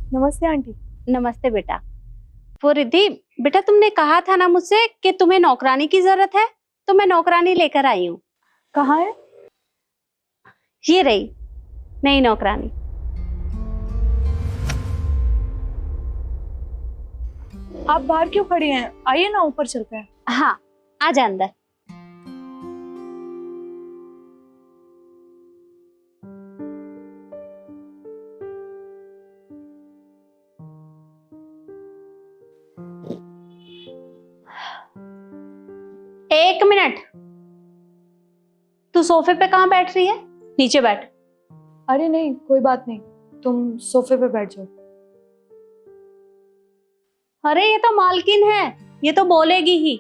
नमस्ते आंटी। नमस्ते बेटा। वो रिद्धि, बेटा तुमने कहा था ना मुझसे कि तुम्हें नौकरानी की जरूरत है, तो मैं नौकरानी लेकर आई हूँ। कहाँ है? ये रही नई नौकरानी। आप बाहर क्यों खड़ी हैं? आइए ना, ऊपर चलते हैं। हाँ, आजा अंदर। एक मिनट, तू सोफे पे कहाँ बैठ रही है? नीचे बैठ। अरे नहीं, कोई बात नहीं, तुम सोफे पे बैठ जाओ। अरे ये तो मालकिन है, ये तो बोलेगी ही,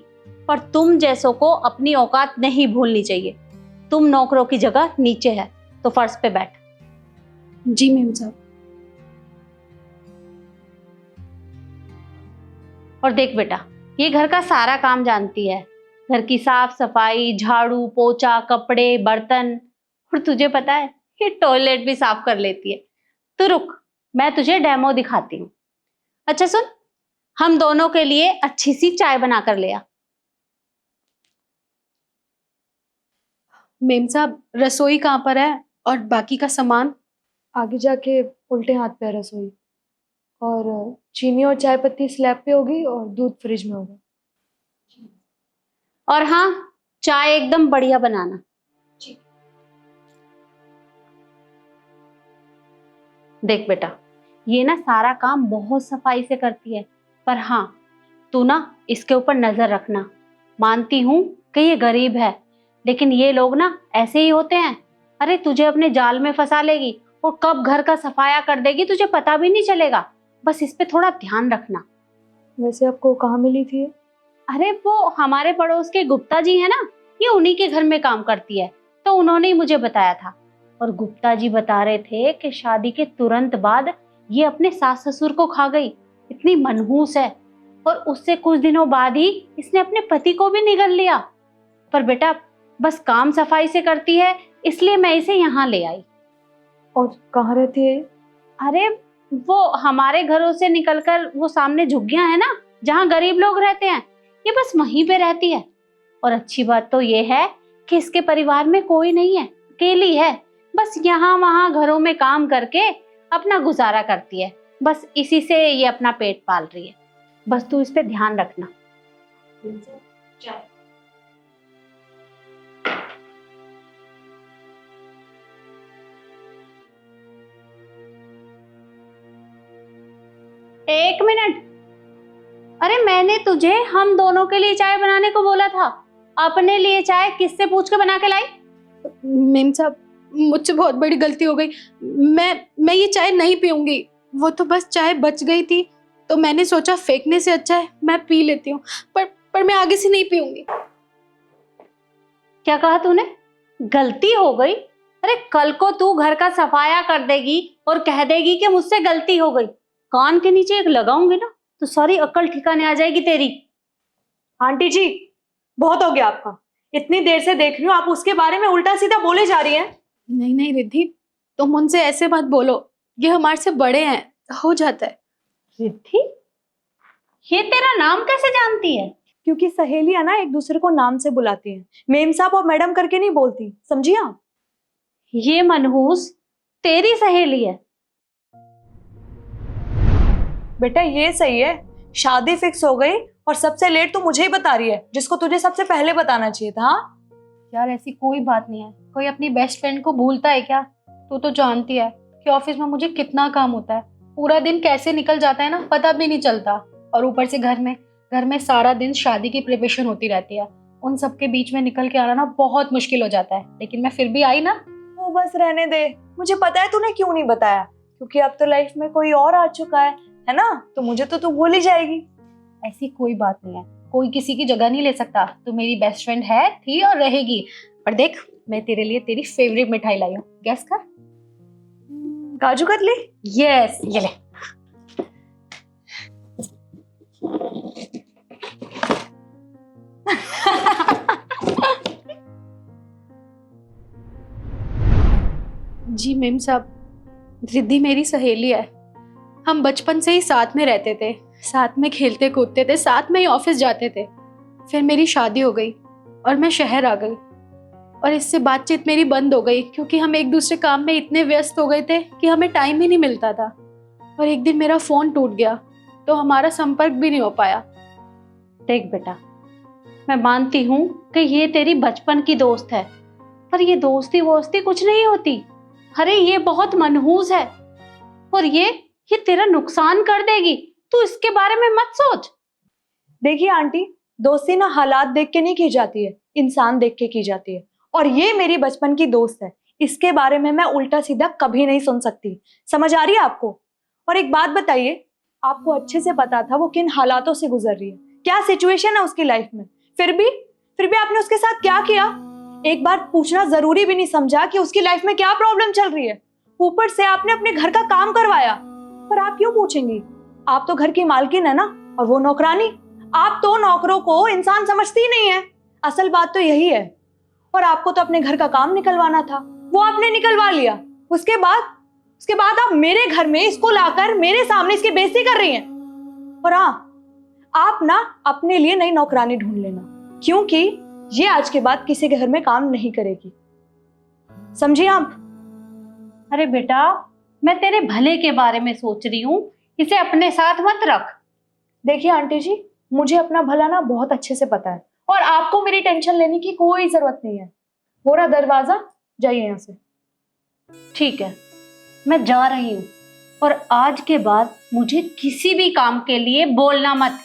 पर तुम जैसों को अपनी औकात नहीं भूलनी चाहिए। तुम नौकरों की जगह नीचे है, तो फर्श पे बैठ। जी मेम साहब। और देख बेटा, ये घर का सारा काम जानती है, घर की साफ सफाई, झाड़ू पोछा, कपड़े, बर्तन, और तुझे पता है ये टॉयलेट भी साफ कर लेती है। तू रुक, मैं तुझे डेमो दिखाती हूँ। अच्छा सुन, हम दोनों के लिए अच्छी सी चाय बना कर ले आ। मेम साहब, रसोई कहाँ पर है और बाकी का सामान? आगे जाके उल्टे हाथ पे है रसोई, और चीनी और चाय पत्ती स्लैब पे होगी और दूध फ्रिज में होगा। और हाँ, चाय एकदम बढ़िया बनाना। देख बेटा, ये ना सारा काम बहुत सफाई से करती है, पर हाँ तू ना इसके ऊपर नजर रखना। मानती हूँ कि ये गरीब है, लेकिन ये लोग ना ऐसे ही होते हैं। अरे तुझे अपने जाल में फंसा लेगी और कब घर का सफाया कर देगी तुझे पता भी नहीं चलेगा। बस इस पे थोड़ा ध्यान रखना। वैसे आपको कहाँ मिली थी ये? अरे वो हमारे पड़ोस के गुप्ता जी है ना, ये उन्हीं के घर में काम करती है, तो उन्होंने ही मुझे बताया था। और गुप्ता जी बता रहे थे कि शादी के तुरंत बाद ये अपने सास ससुर को खा गई, इतनी मनहूस है। और उससे कुछ दिनों बाद ही इसने अपने पति को भी निगल लिया। पर बेटा बस काम सफाई से करती है, इसलिए मैं इसे यहाँ ले आई। और कहाँ रहती है ये? अरे वो हमारे घरों से निकलकर वो सामने झुग्गियां है ना, जहाँ गरीब लोग रहते हैं, ये बस वहीं पे रहती है। और अच्छी बात तो ये है कि इसके परिवार में कोई नहीं है, अकेली है। बस यहाँ वहाँ घरों में काम करके अपना गुजारा करती है। बस इसी से ये अपना पेट पाल रही है। बस तू इस पे ध्यान रखना। एक मिनट, अरे मैंने तुझे हम दोनों के लिए चाय बनाने को बोला था, अपने लिए चाय किससे पूछ के बना के लाई? मेम साहब, मुझसे बहुत बड़ी गलती हो गई। मैं ये चाय नहीं पीऊंगी। वो तो बस चाय बच गई थी, तो मैंने सोचा फेंकने से अच्छा है मैं पी लेती हूँ। पर मैं आगे से नहीं पीऊंगी। क्या कहा तूने? गलती हो गई? अरे कल को तू घर का सफाया कर देगी और कह देगी कि मुझसे गलती हो गई, कान के नीचे एक लगाऊंगी ना तो सारी अक्ल ठिकाने आ जाएगी तेरी। आंटी जी, बहुत हो गया आपका। इतनी देर से देख रही हूँ, आप उसके बारे में उल्टा सीधा बोले जा रही हैं। नहीं नहीं रिद्धि, तुम उनसे ऐसे मत बोलो। ये हमारे से बड़े हैं, हो जाता है। रिद्धि, ये तेरा नाम कैसे जानती है? क्योंकि सहेलियां ना एक दूसरे को नाम से बुलाती हैं, मेम साहब और मैडम करके नहीं बोलती, समझिए आप। ये मनहूस तेरी सहेली है? बेटा ये सही है, शादी फिक्स हो गई और सबसे लेट तो मुझे ही बता रही है, जिसको तुझे सबसे पहले बताना चाहिए था। हाँ यार ऐसी कोई बात नहीं है। कोई अपनी बेस्ट फ्रेंड को भूलता है क्या? तू तो जानती है कि ऑफिस में मुझे कितना काम होता है। पूरा दिन कैसे निकल जाता है ना, पता भी नहीं चलता। और ऊपर से घर में सारा दिन शादी की प्रिपरेशन होती रहती है। उन सब के बीच में निकल के आना ना बहुत मुश्किल हो जाता है, लेकिन मैं फिर भी आई ना। वो बस रहने दे, मुझे पता है तूने क्यों नहीं बताया, क्योंकि अब तो लाइफ में कोई और आ चुका है ना, तो मुझे तो तू भूल ही जाएगी। ऐसी कोई बात नहीं है, कोई किसी की जगह नहीं ले सकता। तू मेरी बेस्ट फ्रेंड है, थी और रहेगी। पर देख, मैं तेरे लिए तेरी फेवरेट मिठाई लाई हूँ, गेस कर। काजू कतली। यस, ये ले। जी मेम साहब, रिद्धि मेरी सहेली है। हम बचपन से ही साथ में रहते थे, साथ में खेलते कूदते थे, साथ में ही ऑफिस जाते थे। फिर मेरी शादी हो गई और मैं शहर आ गई और इससे बातचीत मेरी बंद हो गई क्योंकि हम एक दूसरे काम में इतने व्यस्त हो गए थे कि हमें टाइम ही नहीं मिलता था। और एक दिन मेरा फ़ोन टूट गया तो हमारा संपर्क भी नहीं हो पाया। देख बेटा, मैं मानती हूँ कि ये तेरी बचपन की दोस्त है, पर ये दोस्ती वोस्ती कुछ नहीं होती। अरे ये बहुत मनहूस है और ये तेरा नुकसान कर देगी। तू इसके बारे में मत सोच। देखिए आंटी, दोस्ती ना हालात देख के नहीं की जाती है, इंसान देख के की जाती है। और ये मेरी बचपन की दोस्त है, इसके बारे में मैं उल्टा सीधा कभी नहीं सुन सकती। समझ आ रही है आपको? और एक बात बताइए, आपको अच्छे से पता था वो किन हालातों से गुजर रही है, क्या सिचुएशन है उसकी लाइफ में, फिर भी आपने उसके साथ क्या किया? एक बार पूछना जरूरी भी नहीं समझा कि उसकी लाइफ में क्या प्रॉब्लम चल रही है? ऊपर से आपने अपने घर का काम करवाया। पर आप क्यों पूछेंगी? आप तो घर की मालकिन है ना, और वो नौकरानी। आप तो नौकरों को इंसान समझती नहीं है। असल बात तो यही है। और आपको तो अपने घर का काम निकलवाना था, वो आपने निकलवा लिया। उसके बाद आप मेरे घर में इसको लाकर मेरे सामने इसकी बेइज्जती कर रही हैं। और हाँ, आप ना अपने लिए नई नौकरानी ढूंढ लेना, क्योंकि ये आज के बाद किसी के घर में काम नहीं करेगी। समझिए आप? अरे बेटा, मैं तेरे भले के बारे में सोच रही हूँ, इसे अपने साथ मत रख। देखिए आंटी जी, मुझे अपना भला ना बहुत अच्छे से पता है, और आपको मेरी टेंशन लेने की कोई जरूरत नहीं है। हो रहा दरवाजा, जाइए यहाँ से। ठीक है, मैं जा रही हूँ, और आज के बाद मुझे किसी भी काम के लिए बोलना मत।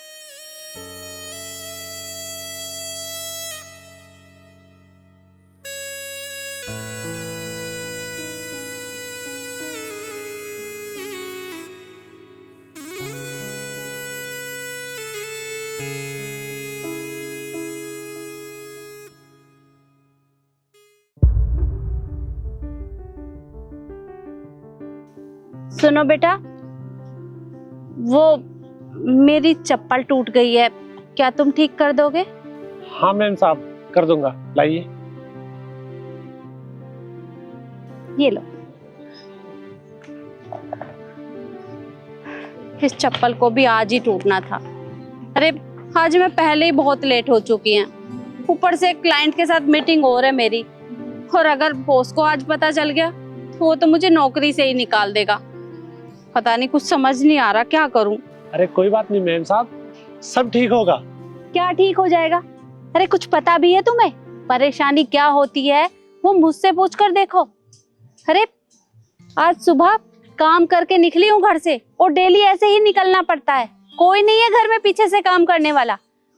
सुनो बेटा, वो मेरी चप्पल टूट गई है, क्या तुम ठीक कर दोगे? हाँ मैम साहब, कर दूंगा। लाइए। ये लो। इस चप्पल को भी आज ही टूटना था। अरे आज मैं पहले ही बहुत लेट हो चुकी हैं, ऊपर से क्लाइंट के साथ मीटिंग हो रही है मेरी, और अगर बॉस को आज पता चल गया तो वो तो मुझे नौकरी से ही निकाल देगा। पता नहीं, कुछ समझ नहीं आ रहा क्या करूं। अरे कोई बात नहीं मैम साहब, सब ठीक होगा। क्या ठीक हो जाएगा? अरे कुछ पता भी है तुम्हें परेशानी क्या होती है? वो मुझसे पूछ कर देखो। अरे आज सुबह काम करके निकली हूँ घर से, और डेली ऐसे ही निकलना पड़ता है, कोई नहीं है घर में पीछे से काम करने वाला।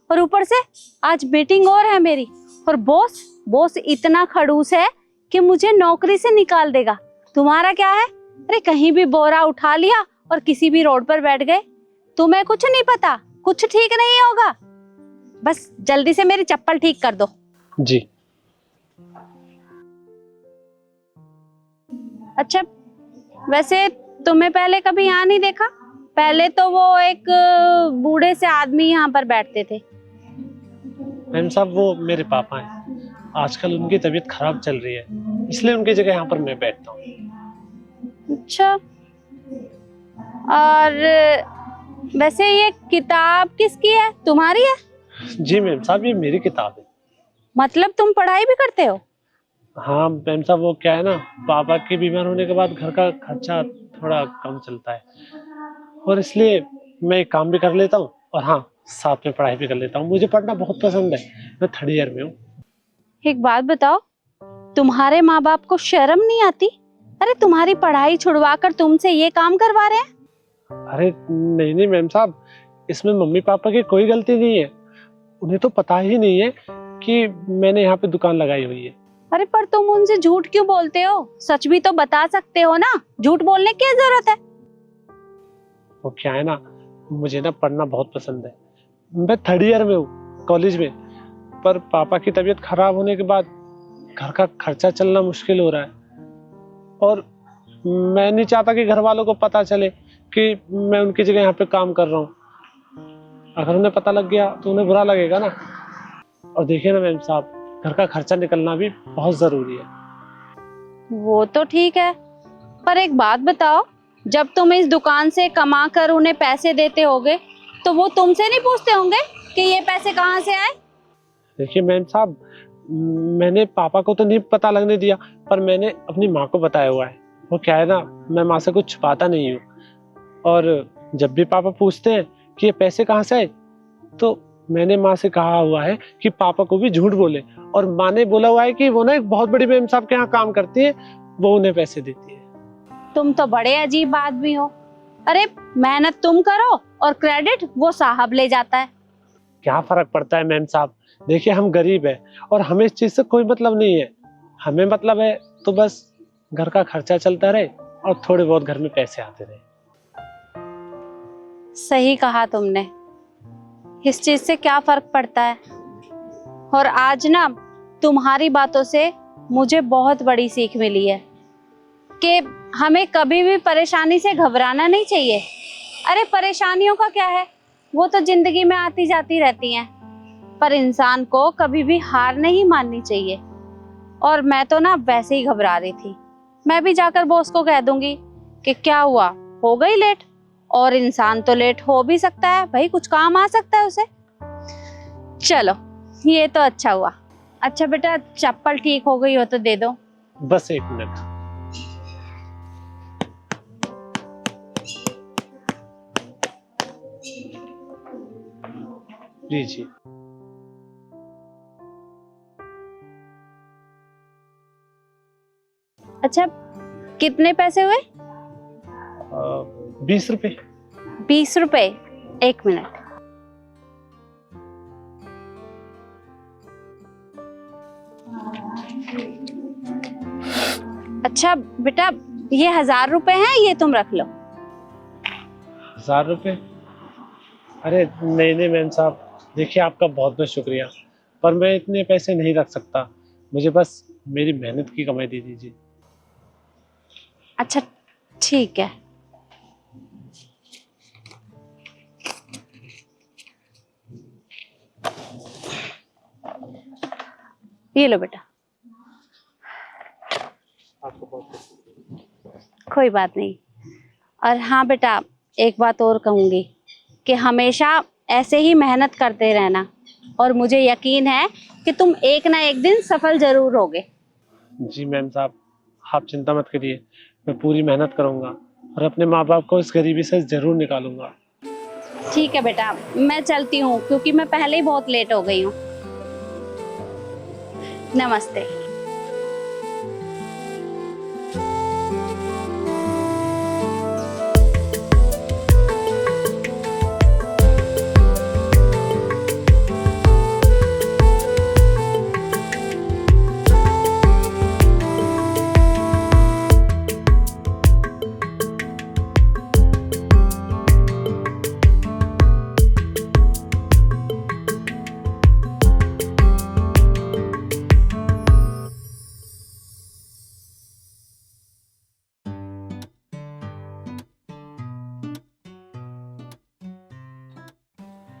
और ऊपर से आज मीटिंग और है मेरी, और बॉस इतना खड़ूस है कि मुझे नौकरी से निकाल देगा। तुम्हारा क्या है? अरे कहीं भी बोरा उठा लिया और किसी भी रोड पर बैठ गए। तुम्हें कुछ नहीं पता, कुछ ठीक नहीं होगा। बस जल्दी से मेरी चप्पल ठीक कर दो। जी। अच्छा, वैसे तुम्हें पहले कभी यहाँ नहीं देखा? पहले तो वो एक बूढ़े से आदमी यहाँ पर बैठते थे। मैम साहब, वो मेरे पापा हैं। आजकल उनकी तबीयत खराब चल रही है, इसलिए उनकी जगह यहाँ पर मैं बैठता हूँ। अच्छा, और वैसे ये किताब किसकी है? तुम्हारी है? जी मैम साहब, ये मेरी किताब है। मतलब तुम पढ़ाई भी करते हो? हाँ मैम साहब, वो क्या है ना, पापा के बीमार होने के बाद घर का खर्चा थोड़ा कम चलता है, और इसलिए मैं एक काम भी कर लेता हूँ, और हाँ साथ में पढ़ाई भी कर लेता हूँ। मुझे पढ़ना बहुत पसंद है। मैं 3rd ईयर में हूँ। एक बात बताओ, तुम्हारे माँ बाप को शर्म नहीं आती? अरे तुम्हारी पढ़ाई छुड़वा कर तुमसे ये काम करवा रहे हैं। अरे नहीं मैम साहब, इसमें मम्मी पापा की कोई गलती नहीं है। उन्हें तो पता ही नहीं है कि मैंने यहाँ पे दुकान लगाई हुई है। अरे पर तुम उनसे झूठ क्यों बोलते हो? सच भी तो बता सकते हो ना, झूठ बोलने की जरूरत है? वो क्या है ना, मुझे ना पढ़ना बहुत पसंद है। मैं 3rd ईयर में हूँ कॉलेज में, पर पापा की तबीयत खराब होने के बाद घर का खर्चा चलना मुश्किल हो रहा है, और मैं नहीं चाहता कि घर वालों को पता चले कि मैं उनकी जगह यहाँ पे काम कर रहा हूँ। अगर उन्हें पता लग गया तो उन्हें बुरा लगेगा ना। और देखिए ना मैम साहब, घर का खर्चा निकलना भी बहुत जरूरी है। वो तो ठीक है, पर एक बात बताओ, जब तुम इस दुकान से कमा कर उन्हें पैसे देते होगे तो वो तुमसे नहीं पूछते होंगे कि ये पैसे कहाँ से आए? देखिए मैम साहब, मैंने पापा को तो नहीं पता लगने दिया, पर मैंने अपनी माँ को बताया हुआ है। वो क्या है ना, मैं माँ से कुछ छुपाता नहीं हूँ, और जब भी पापा पूछते हैं कि ये पैसे कहाँ से आए, तो मैंने माँ से कहा हुआ है कि पापा को भी झूठ बोले, और माँ ने बोला हुआ है कि वो ना एक बहुत बड़ी मैम साहब के यहाँ काम करती है, वो उन्हें पैसे देती है। तुम तो बड़े अजीब आदमी हो। अरे मेहनत तुम करो और क्रेडिट वो साहब ले जाता है। क्या फर्क पड़ता है मैम साहब, देखिए हम गरीब है और हमें इस चीज से कोई मतलब नहीं है। हमें मतलब है तो बस घर का खर्चा चलता रहे और थोड़े बहुत घर में पैसे आते रहे। सही कहा तुमने, इस चीज से क्या फर्क पड़ता है। और आज ना तुम्हारी बातों से मुझे बहुत बड़ी सीख मिली है कि हमें कभी भी परेशानी से घबराना नहीं चाहिए। अरे परेशानियों का क्या है, वो तो जिंदगी में आती जाती रहती हैं, पर इंसान को कभी भी हार नहीं माननी चाहिए। और मैं तो ना वैसे ही घबरा रही थी। मैं भी जाकर बॉस को कह दूंगी कि क्या हुआ, हो गई लेट। और इंसान तो लेट हो भी सकता है भाई, कुछ काम आ सकता है उसे। चलो ये तो अच्छा हुआ। अच्छा बेटा, चप्पल ठीक हो गई हो तो दे दो। बस एक मिनट। लीजिए। अच्छा कितने पैसे हुए? 20 रुपए। 20 रुपए, एक मिनट। अच्छा बेटा, ये 1000 रुपए हैं, ये तुम रख लो। 1000 रुपए? अरे नहीं नहीं मैम साहब, देखिए आपका बहुत बहुत शुक्रिया, पर मैं इतने पैसे नहीं रख सकता। मुझे बस मेरी मेहनत की कमाई दे दीजिए। अच्छा ठीक है। ये लो बेटा। आपको बहुत कोई बात नहीं। और हाँ बेटा, एक बात और कहूँगी कि हमेशा ऐसे ही मेहनत करते रहना, और मुझे यकीन है कि तुम एक ना एक दिन सफल जरूर होगे। जी मैम साहब, आप चिंता मत करिए, मैं पूरी मेहनत करूंगा और अपने माँ बाप को इस गरीबी से जरूर निकालूंगा। ठीक है बेटा, मैं चलती हूँ क्योंकि मैं पहले ही बहुत लेट हो गई हूँ। नमस्ते।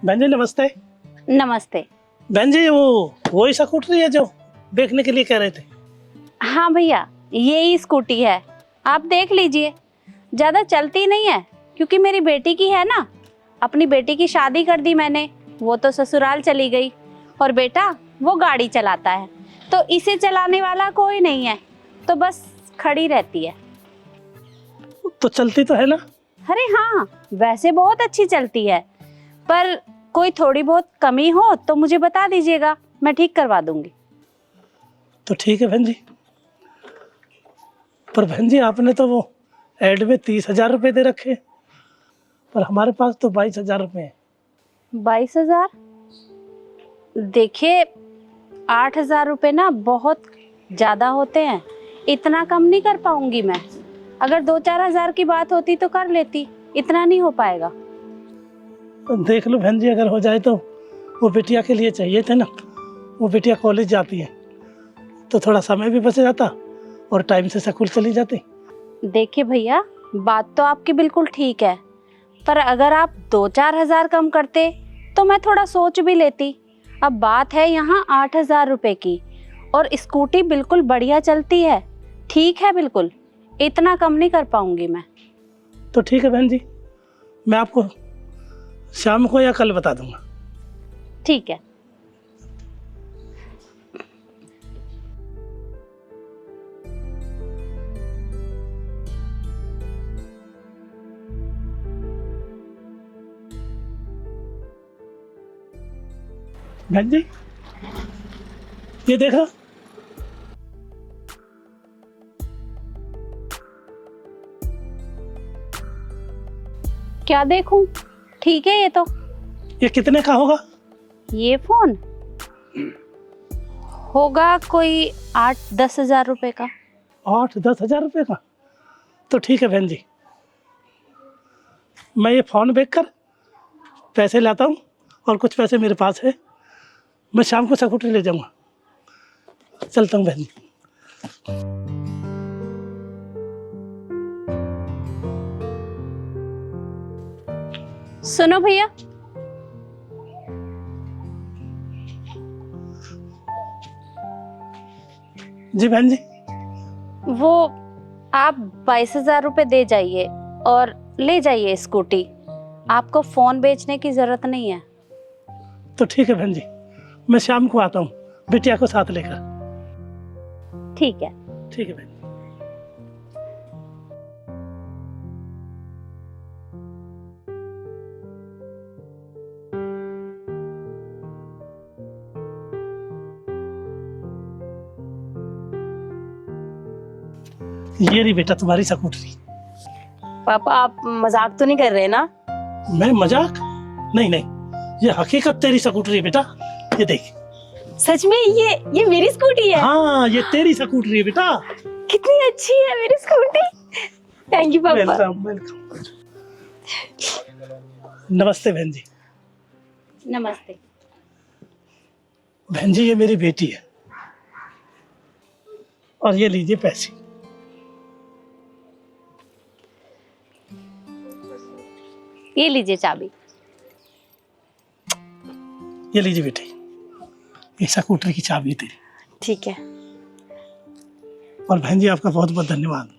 बहन जी नमस्ते। नमस्ते। बहन जी वो ही स्कूटरी है जो देखने के लिए कह रहे थे? हाँ भैया, यही स्कूटी है, आप देख लीजिए। ज़्यादा चलती नहीं है क्योंकि मेरी बेटी की है ना। अपनी बेटी की शादी कर दी मैंने, वो तो ससुराल चली गई, और बेटा वो गाड़ी चलाता है, तो इसे चलाने वाला कोई नहीं है, तो बस खड़ी रहती है। तो चलती तो है ना? अरे हाँ, वैसे बहुत अच्छी चलती है, पर कोई थोड़ी बहुत कमी हो तो मुझे बता दीजिएगा, मैं ठीक करवा दूंगी। तो ठीक है बहन जी। पर बहन जी आपने तो वो ऐड में 30,000 रुपये दे रखे, पर हमारे पास तो 22,000 रुपये हैं। 22,000? देखिए 8,000 रुपये ना बहुत ज़्यादा होते हैं, इतना कम नहीं कर पाऊंगी मैं। अगर 2-4 हज़ार की बात होती तो कर लेती, इतना नहीं हो पाएगा। तो देख लो बहन जी, अगर हो जाए तो वो बिटिया के लिए चाहिए थे ना, वो बिटिया कॉलेज जाती है तो थोड़ा समय भी बच जाता और टाइम से स्कूल चली जाती। देखिए भैया, बात तो आपकी बिल्कुल ठीक है, पर अगर आप 2-4 हज़ार कम करते तो मैं थोड़ा सोच भी लेती। अब बात है यहाँ 8,000 रुपये की, और स्कूटी बिल्कुल बढ़िया चलती है। ठीक है बिल्कुल, इतना कम नहीं कर पाऊंगी मैं। तो ठीक है बहन जी, मैं आपको शाम को या कल बता दूंगा। ठीक है। बहन जी ये देखो, क्या देखूं? ठीक है ये तो। ये कितने का होगा? ये फोन होगा कोई 8-10 हजार रुपए का। 8-10 हजार रुपये का? तो ठीक है बहन जी, मैं ये फ़ोन बेच कर पैसे लाता हूँ और कुछ पैसे मेरे पास है, मैं शाम को स्कूटर ले जाऊँगा। चलता हूँ बहन जी। सुनो भैया, जी बहन जी। वो आप 22,000 रुपए दे जाइए और ले जाइए स्कूटी। आपको फोन बेचने की जरूरत नहीं है। तो ठीक है बहन जी, मैं शाम को आता हूँ बिटिया को साथ लेकर। ठीक है। ठीक है बहन जी। ये रही बेटा तुम्हारी स्कूटरी। पापा आप मजाक तो नहीं कर रहे ना? मैं मजाक? नहीं नहीं, ये हकीकत तेरी स्कूटरी है बेटा, ये देख। सच में ये मेरी स्कूटी है? हाँ ये तेरी स्कूटरी है बेटा। कितनी अच्छी है मेरी स्कूटी। थैंक यू पापा। Welcome welcome. नमस्ते बहन जी। नमस्ते। बहन जी ये मेरी बेटी है और ये लीजिए पैसे। ये लीजिए चाबी। ये लीजिए बेटे, ये स्कूटर की चाबी तेरी। ठीक है। और बहन जी आपका बहुत बहुत धन्यवाद।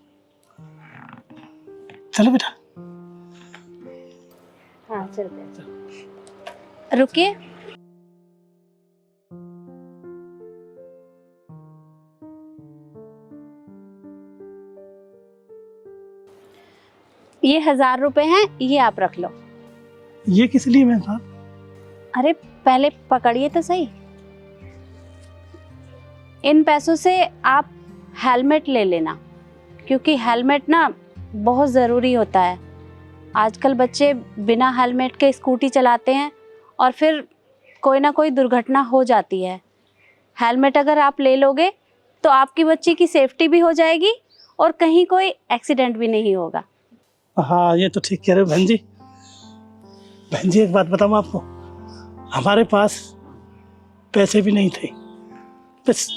चलो बेटा। हाँ चलते हैं। रुकिए, ये 1,000 रुपए हैं, ये आप रख लो। ये किस लिए मैं था? अरे पहले पकड़िए तो सही। इन पैसों से आप हेलमेट ले लेना, क्योंकि हेलमेट ना बहुत ज़रूरी होता है। आजकल बच्चे बिना हेलमेट के स्कूटी चलाते हैं और फिर कोई ना कोई दुर्घटना हो जाती है। हेलमेट अगर आप ले लोगे तो आपकी बच्ची की सेफ्टी भी हो जाएगी और कहीं कोई एक्सीडेंट भी नहीं होगा। हाँ ये तो ठीक कह रहे हो बहन जी। बहन जी एक बात बताऊँ आपको, हमारे पास पैसे भी नहीं थे, बस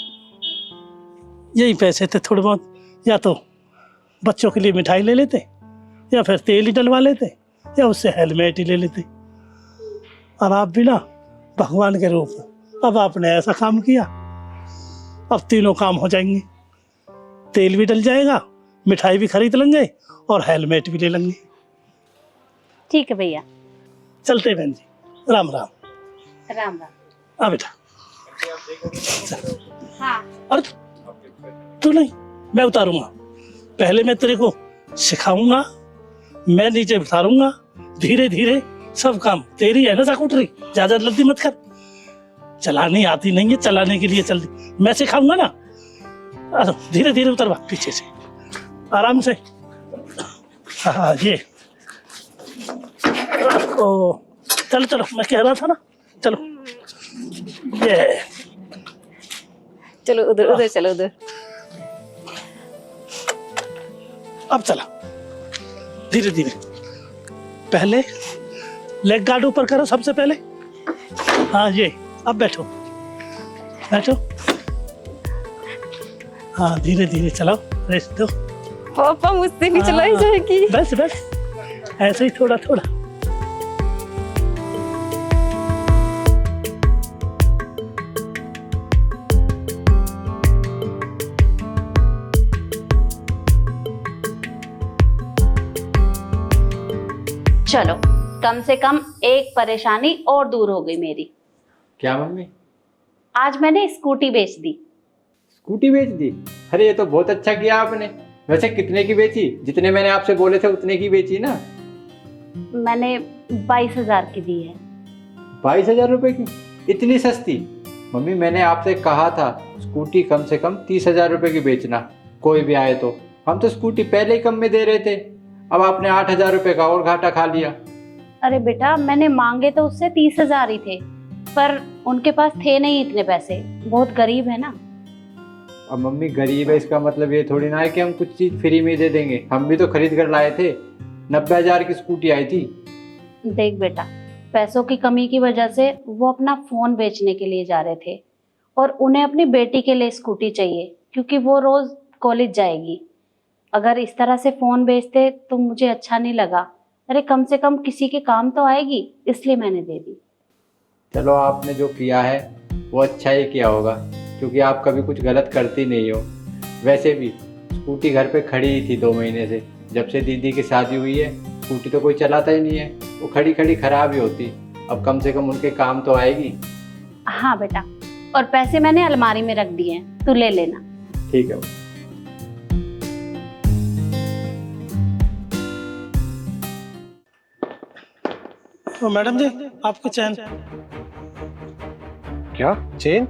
यही पैसे थे थोड़े बहुत, या तो बच्चों के लिए मिठाई ले लेते या फिर तेल ही डलवा लेते या उससे हेलमेट ही ले लेते। और आप भी ना भगवान के रूप में, अब आपने ऐसा काम किया, अब तीनों काम हो जाएंगे। तेल भी डल जाएगा, मिठाई भी खरीद लेंगे और हेलमेट भी ले लेंगे। ठीक है भैया, चलते बहन जी, राम राम। राम राम। आ बेटा। हाँ अरे तू नहीं, मैं उतारूंगा। पहले मैं तेरे को सिखाऊंगा, मैं नीचे उतारूंगा, धीरे धीरे सब काम। तेरी है ना स्कूटरी, ज्यादा जल्दी मत कर। चलानी आती नहीं है, चलाने के लिए जल्दी मैं सिखाऊंगा ना। अरे धीरे धीरे उतरवा, पीछे से आराम से। हाँ ये ओ चलो चलो, मैं कह रहा था ना, चलो ये चलो उधर उधर चलो उधर। अब चला धीरे धीरे। पहले लेग गार्ड ऊपर करो सबसे पहले। हाँ ये, अब बैठो बैठो। हाँ धीरे धीरे चलाओ, रेस्ट दो। पापा मुझसे नहीं चलाई हाँ, जाएगी। बस बस ऐसे ही थोड़ा थोड़ा। चलो, कम से कम एक परेशानी और दूर हो गई मेरी। क्या मम्मी? आज मैंने स्कूटी बेच दी। स्कूटी बेच दी? अरे ये तो बहुत अच्छा किया आपने। वैसे कितने की बेची? जितने मैंने आपसे बोले थे उतने की बेची ना? मैंने 22,000 की दी है। 22,000 रुपए की? इतनी सस्ती? मम्मी मैंने आपसे कहा था स्कूटी कम से कम 30,000 रुपए की बेचना, कोई भी आए तो। हम तो स्कूटी पहले ही कम में दे रहे थे, अब आपने 8,000 रुपए का और घाटा खा लिया। अरे बेटा, मैंने मांगे तो उससे 30,000 ही थे, पर उनके पास थे नहीं इतने पैसे, बहुत गरीब है ना। अब मम्मी गरीब है इसका मतलब ये थोड़ी ना है कि हम कुछ चीज फ्री में दे देंगे। हम भी तो खरीद कर लाए थे, 90,000 की स्कूटी आई थी। देख बेटा, पैसों की कमी की वजह से वो अपना फोन बेचने के लिए जा रहे थे और उन्हें अपनी बेटी के लिए स्कूटी चाहिए क्योंकि वो रोज कॉलेज जाएगी। अगर इस तरह से फोन बेचते तो मुझे अच्छा नहीं लगा। अरे कम से कम किसी के काम तो आएगी, इसलिए मैंने दे दी। चलो आपने जो किया है वो अच्छा ही किया होगा, क्योंकि आप कभी कुछ गलत करती नहीं हो। वैसे भी स्कूटी घर पे खड़ी ही थी 2 महीने से, जब से दीदी की शादी हुई है स्कूटी तो कोई चलाता ही नहीं है, वो खड़ी खड़ी खराब ही होती। अब कम से कम उनके काम तो आएगी। हाँ बेटा, और पैसे मैंने अलमारी में रख दिए हैं, तू ले लेना। ठीक है। तो मैडम जी आपको चैन। क्या चेन?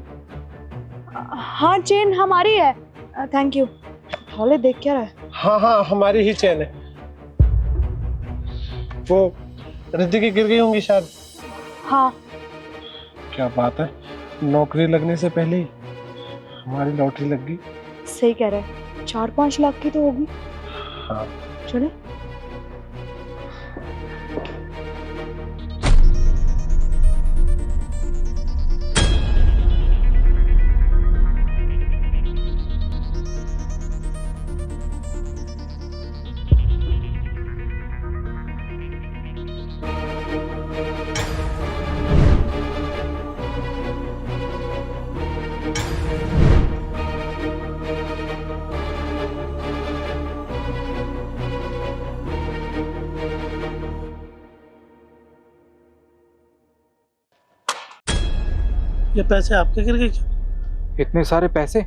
हाँ चेन हमारी है। Thank you. थोड़े देख क्या रहा है? हाँ हाँ हमारी ही चेन है। वो रिद्धि की गिर गई होंगी शायद। हाँ। क्या बात है, नौकरी लगने से पहले ही हमारी लॉटरी लग गई। सही कह रहे हैं, 4-5 लाख की तो होगी। हाँ चले। ये पैसे आपके गिर गए क्या? इतने सारे पैसे?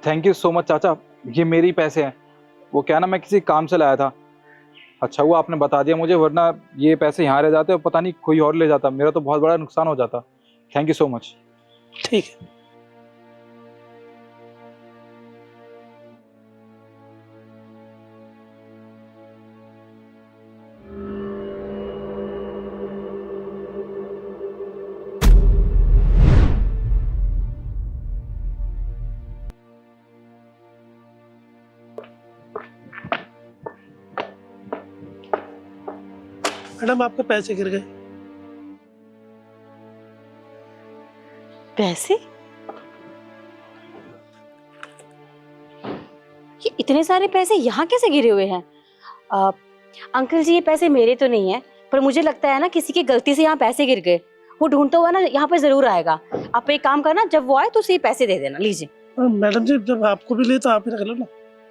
थैंक यू सो मच चाचा, ये मेरे ही पैसे हैं। वो क्या ना, मैं किसी काम से लाया था। अच्छा हुआ आपने बता दिया मुझे, वरना ये पैसे यहाँ रह जाते और पता नहीं कोई और ले जाता, मेरा तो बहुत बड़ा नुकसान हो जाता। Thank you so much. ठीक है। मैडम आपके पैसे गिर गए। पैसे? ये इतने सारे पैसे यहाँ कैसे गिरे हुए हैं? अंकल जी ये पैसे मेरे तो नहीं है, पर मुझे लगता है ना किसी की गलती से यहाँ पैसे गिर गए। वो ढूंढता हुआ ना यहाँ पे जरूर आएगा। आप एक काम करना, जब वो आए तो उसे पैसे दे देना। लीजिए। मैडम जी जब आपको भी ले तो आप ही रख लो ना।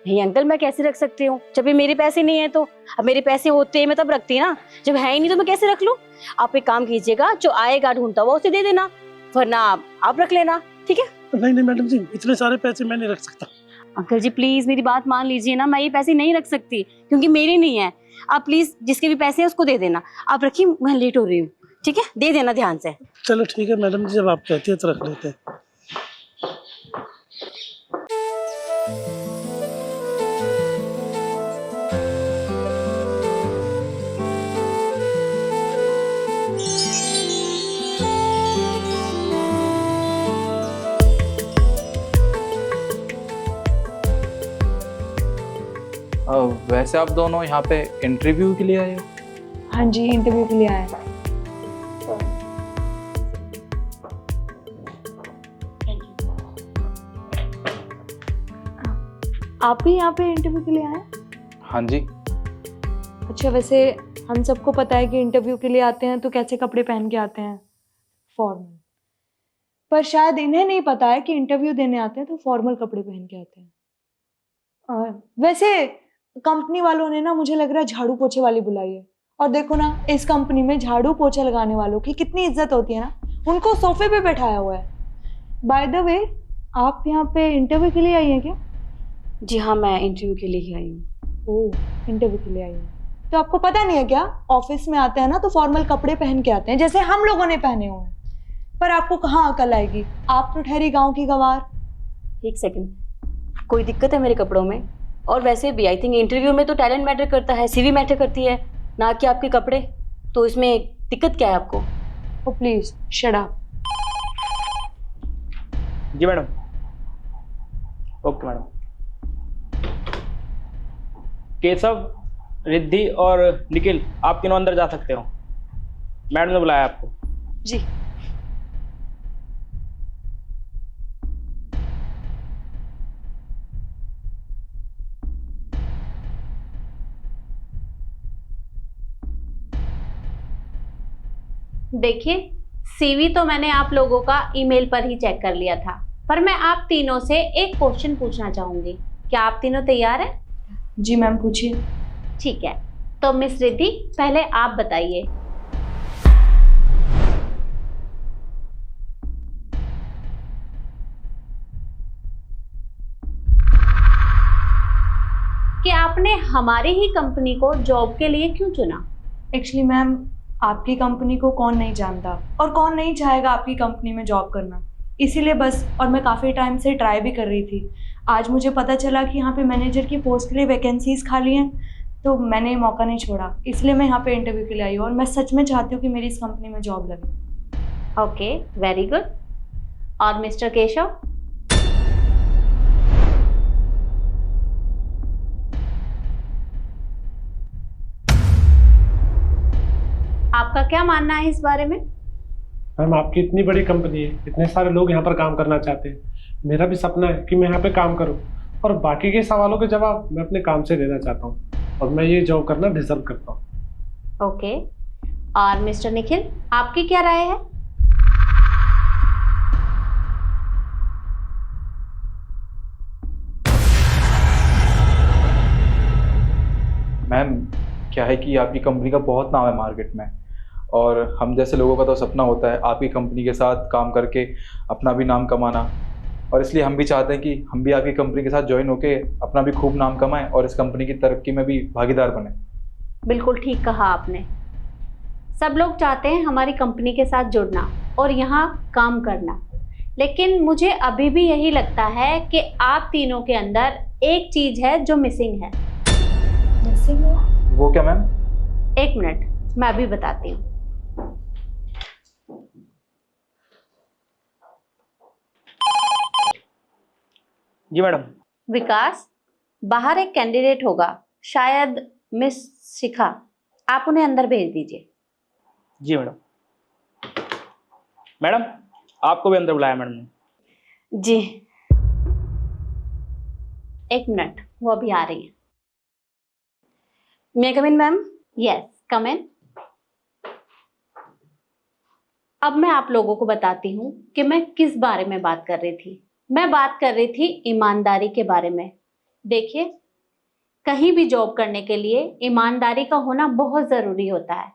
नहीं अंकल, मैं कैसे रख सकती हूँ जब ये मेरे पैसे नहीं है तो? अब मेरे पैसे होते मैं तब रखती ना, जब है ही नहीं तो मैं कैसे रख लूँ? आप एक काम कीजिएगा, जो आएगा ढूंढता हुआ उसे दे देना, वरना आप रख लेना। ठीक है? नहीं नहीं मैडम जी, इतने सारे पैसे मैं नहीं रख सकता। अंकल जी प्लीज मेरी बात मान लीजिए ना, मैं ये पैसे नहीं रख सकती क्योंकि मेरे नहीं है। आप प्लीज जिसके भी पैसे हैं उसको दे देना। आप रखिए, मैं लेट हो रही हूँ। ठीक है, दे देना ध्यान से। चलो ठीक है मैडम जी, जब आप कहती है तो रख लेते हैं। वैसे आप दोनों यहाँ पे इंटरव्यू के लिए आए हो? हाँ जी, इंटरव्यू के लिए आए हैं। आप भी यहाँ पे इंटरव्यू के लिए आए हैं? हाँ जी। अच्छा, वैसे हम सबको पता है कि इंटरव्यू के लिए आते हैं तो कैसे कपड़े पहन के आते हैं, फॉर्मल। पर शायद इन्हें नहीं पता है कि इंटरव्यू देने आते हैं तो फॉर्मल कपड़े पहन के आते हैं। और वैसे कंपनी वालों ने ना मुझे लग रहा है झाड़ू पोछे वाली बुलाई है। और देखो ना, इस कंपनी में झाड़ू पोछा लगाने वालों की कितनी इज्जत होती है ना, उनको सोफे पे बैठाया हुआ है। बाय द वे, आप यहाँ पे इंटरव्यू के लिए आई हैं क्या? जी हाँ, मैं इंटरव्यू के लिए ही आई हूँ। ओह, इंटरव्यू के लिए आई हैं। तो आपको पता नहीं है क्या, ऑफिस में आते हैं ना तो फॉर्मल कपड़े पहन के आते हैं, जैसे हम लोगों ने पहने हुए हैं। पर आपको कहाँ अकल आएगी, आप तो ठहरी गाँव की गवार। एक सेकंड, कोई दिक्कत है मेरे कपड़ों में? और वैसे भी आई थिंक इंटरव्यू में तो टैलेंट मैटर करता है, सीवी मैटर करती है, ना कि आपके कपड़े। तो इसमें दिक्कत क्या है आपको? Oh please shut up. जी madam. Okay madam. Keshav, Riddhi और निखिल, आप तीनों अंदर जा सकते हो। मैडम ने बुलाया आपको। जी। देखिए, सीवी तो मैंने आप लोगों का ईमेल पर ही चेक कर लिया था, पर मैं आप तीनों से एक क्वेश्चन पूछना चाहूंगी। क्या आप तीनों तैयार हैं? जी मैम, पूछिए। ठीक है, तो मिस रिद्धि, पहले आप बताइए, कि आपने हमारी ही कंपनी को जॉब के लिए क्यों चुना? एक्चुअली मैम, आपकी कंपनी को कौन नहीं जानता और कौन नहीं चाहेगा आपकी कंपनी में जॉब करना, इसीलिए बस। और मैं काफ़ी टाइम से ट्राई भी कर रही थी। आज मुझे पता चला कि यहाँ पे मैनेजर की पोस्ट के लिए वैकेंसीज खाली हैं, तो मैंने मौका नहीं छोड़ा, इसलिए मैं यहाँ पे इंटरव्यू के लिए आई हूँ। और मैं सच में चाहती हूँ कि मेरी इस कंपनी में जॉब लगे। Okay, very good. और मिस्टर केशव? आपका क्या मानना है इस बारे में? मैम, आपकी इतनी बड़ी कंपनी है, इतने सारे लोग यहाँ पर काम करना चाहते हैं। मेरा भी सपना है कि मैं यहाँ पे काम करूँ, और बाकी के सवालों के जवाब मैं अपने काम से देना चाहता हूँ, और मैं ये जॉब करना डिजर्व करता हूँ। ओके। और मिस्टर निखिल, आपकी क्या राय है? मैम, क्या है कि आपकी कंपनी का बहुत नाम है मार्केट में, और हम जैसे लोगों का तो सपना होता है आपकी कंपनी के साथ काम करके अपना भी नाम कमाना। और इसलिए हम भी चाहते हैं कि हम भी आपकी कंपनी के साथ ज्वाइन होके अपना भी खूब नाम कमाएं और इस कंपनी की तरक्की में भी भागीदार बने। बिल्कुल ठीक कहा आपने। सब लोग चाहते हैं हमारी कंपनी के साथ जुड़ना और यहाँ काम करना, लेकिन मुझे अभी भी यही लगता है कि आप तीनों के अंदर एक चीज है जो मिसिंग है। मिसिंग है? वो क्या मैम? एक मिनट, मैं अभी बताती हूँ। जी मैडम। विकास, बाहर एक कैंडिडेट होगा, शायद मिस शिखा, आप उन्हें अंदर भेज दीजिए। जी मैडम। मैडम, आपको भी अंदर बुलाया मैडम ने। जी। एक मिनट, वो अभी आ रही है। मे आई कम इन मैम? यस, कम इन। अब मैं आप लोगों को बताती हूँ कि मैं किस बारे में बात कर रही थी। मैं बात कर रही थी ईमानदारी के बारे में। देखिए, कहीं भी जॉब करने के लिए ईमानदारी का होना बहुत ज़रूरी होता है,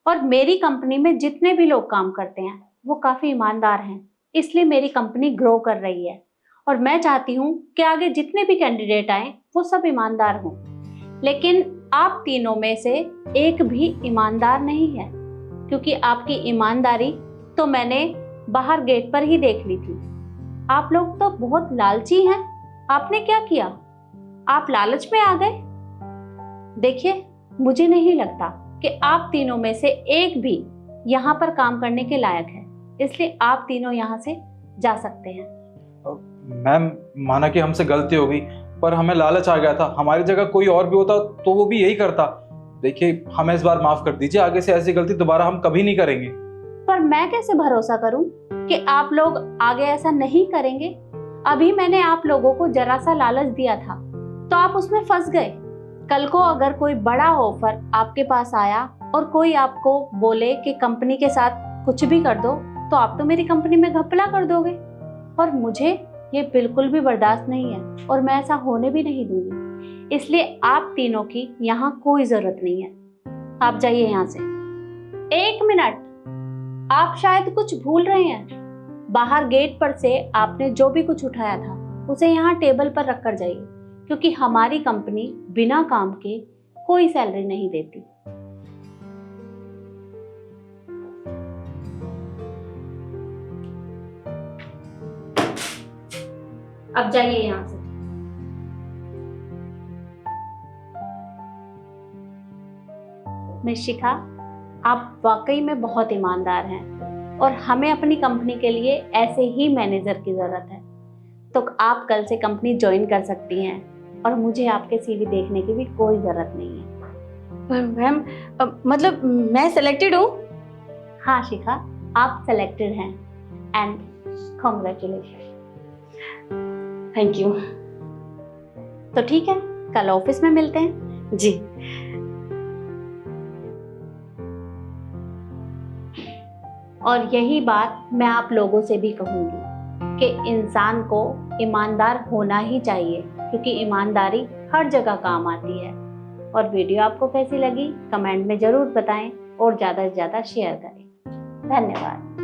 और मेरी कंपनी में जितने भी लोग काम करते हैं वो काफ़ी ईमानदार हैं, इसलिए मेरी कंपनी ग्रो कर रही है। और मैं चाहती हूँ कि आगे जितने भी कैंडिडेट आए वो सब ईमानदार हों, लेकिन आप तीनों में से एक भी ईमानदार नहीं है, क्योंकि आपकी ईमानदारी तो मैंने बाहर गेट पर ही देख ली थी। आप लोग तो बहुत लालची हैं। आपने क्या किया? आप लालच में आ गए। देखिए, मुझे नहीं लगता कि आप तीनों में से एक भी यहाँ पर काम करने के लायक है, इसलिए आप तीनों यहाँ से जा सकते हैं। मैम, माना कि हमसे गलती हो गई, पर हमें लालच आ गया था। हमारी जगह कोई और भी होता तो वो भी यही करता। देखिए, हमें इस बार माफ कर दीजिए, आगे से ऐसी गलती दोबारा हम कभी नहीं करेंगे। पर मैं कैसे भरोसा करूं कि आप लोग आगे ऐसा नहीं करेंगे? अभी मैंने आप लोगों को जरा सा लालच दिया था तो आप उसमें फंस गए। कल को अगर कोई बड़ा ऑफर आपके पास आया और कोई आपको बोले कि कंपनी के साथ कुछ भी कर दो, तो आप तो मेरी कंपनी में घपला कर दोगे, और मुझे ये बिल्कुल भी बर्दाश्त नहीं है और मैं ऐसा होने भी नहीं दूंगी। इसलिए आप तीनों की यहाँ कोई जरूरत नहीं है। आप जाइए यहाँ से। एक मिनट, आप शायद कुछ भूल रहे हैं। बाहर गेट पर से आपने जो भी कुछ उठाया था उसे यहाँ टेबल पर रख कर जाइए, क्योंकि हमारी कंपनी बिना काम के कोई सैलरी नहीं देती। अब जाइए यहाँ से। मिस शिखा, आप वाकई में बहुत ईमानदार हैं और हमें अपनी कंपनी के लिए ऐसे ही मैनेजर की ज़रूरत है। तो आप कल से कंपनी ज्वाइन कर सकती हैं और मुझे आपके सीवी देखने की भी कोई ज़रूरत नहीं है। पर मैम, मतलब मैं सिलेक्टेड हूँ? हाँ शिखा, आप सेलेक्टेड हैं एंड कॉन्ग्रेचुलेशन। Thank you. तो ठीक है, कल ऑफिस में मिलते हैं। जी। और यही बात मैं आप लोगों से भी कहूँगी कि इंसान को ईमानदार होना ही चाहिए, क्योंकि ईमानदारी हर जगह काम आती है। और वीडियो आपको कैसी लगी कमेंट में ज़रूर बताएं और ज़्यादा से ज़्यादा शेयर करें। धन्यवाद।